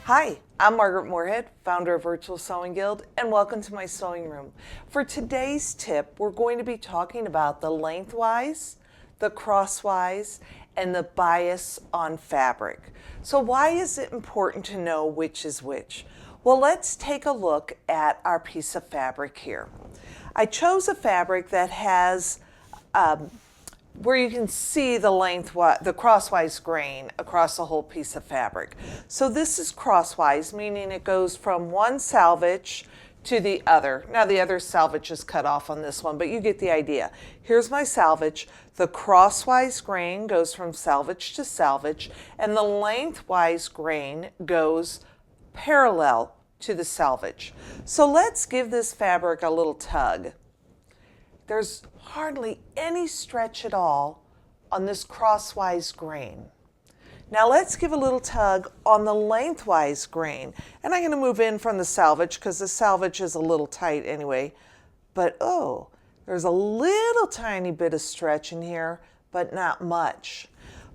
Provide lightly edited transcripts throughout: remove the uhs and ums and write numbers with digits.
Hi, I'm Margaret Moorhead, founder of Virtual Sewing Guild, and welcome to my sewing room. For today's tip, we're going to be talking about the lengthwise, the crosswise, and the bias on fabric. So why is it important to know which is which? Well, let's take a look at our piece of fabric here. I chose a fabric that has where you can see the crosswise grain across the whole piece of fabric. So this is crosswise, meaning it goes from one selvage to the other. Now the other selvage is cut off on this one, but you get the idea. Here's my selvage. The crosswise grain goes from selvage to selvage, and the lengthwise grain goes parallel to the selvage. So let's give this fabric a little tug. There's hardly any stretch at all on this crosswise grain. Now let's give a little tug on the lengthwise grain. And I'm going to move in from the selvage because the selvage is a little tight anyway. But oh, there's a little tiny bit of stretch in here, but not much.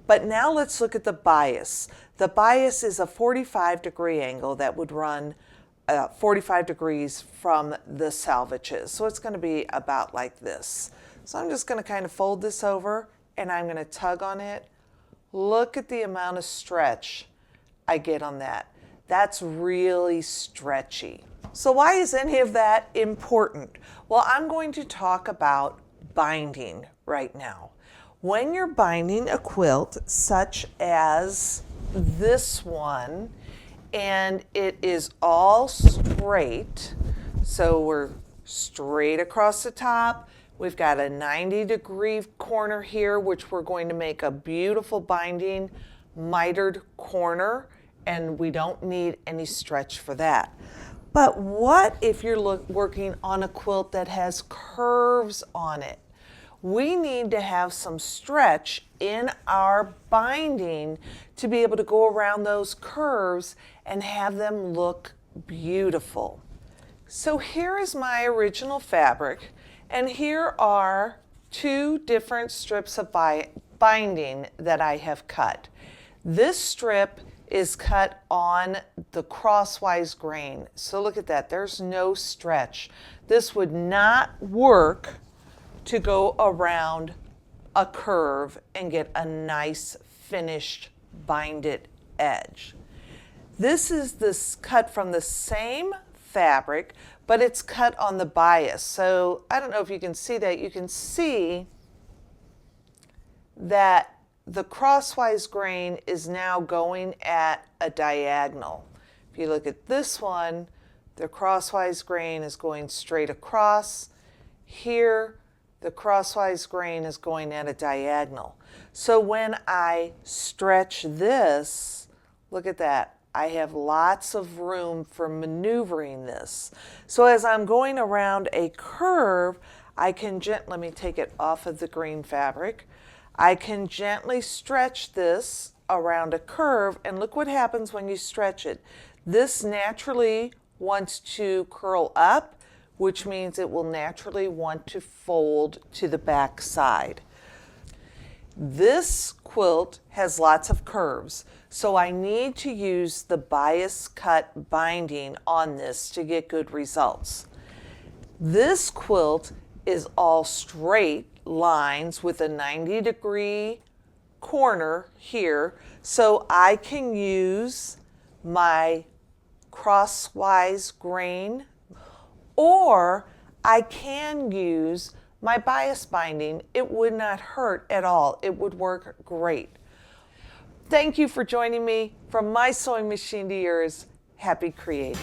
But now let's look at the bias. The bias is a 45-degree angle that would run 45 degrees from the selvages. So it's going to be about like this. So I'm just going to kind of fold this over and I'm going to tug on it. Look at the amount of stretch I get on that. That's really stretchy. So why is any of that important? Well, I'm going to talk about binding right now. When you're binding a quilt such as this one, and it is all straight, so we're straight across the top. We've got a 90-degree corner here, which we're going to make a beautiful binding mitered corner, and we don't need any stretch for that. But what if you're working on a quilt that has curves on it? We need to have some stretch in our binding to be able to go around those curves and have them look beautiful. So here is my original fabric, and here are two different strips of binding that I have cut. This strip is cut on the crosswise grain. So look at that, there's no stretch. This would not work to go around a curve and get a nice finished binded edge. This is cut from the same fabric, but it's cut on the bias. So I don't know if you can see that. You can see that the crosswise grain is now going at a diagonal. If you look at this one, the crosswise grain is going straight across. Here, the crosswise grain is going at a diagonal. So when I stretch this, look at that. I have lots of room for maneuvering this. So as I'm going around a curve, I can let me take it off of the green fabric. I can gently stretch this around a curve, and look what happens when you stretch it. This naturally wants to curl up, which means it will naturally want to fold to the back side. This quilt has lots of curves, so I need to use the bias cut binding on this to get good results. This quilt is all straight lines with a 90-degree corner here, so I can use my crosswise grain, or I can use my bias binding. It would not hurt at all. It would work great. Thank you for joining me. From my sewing machine to yours, happy creating.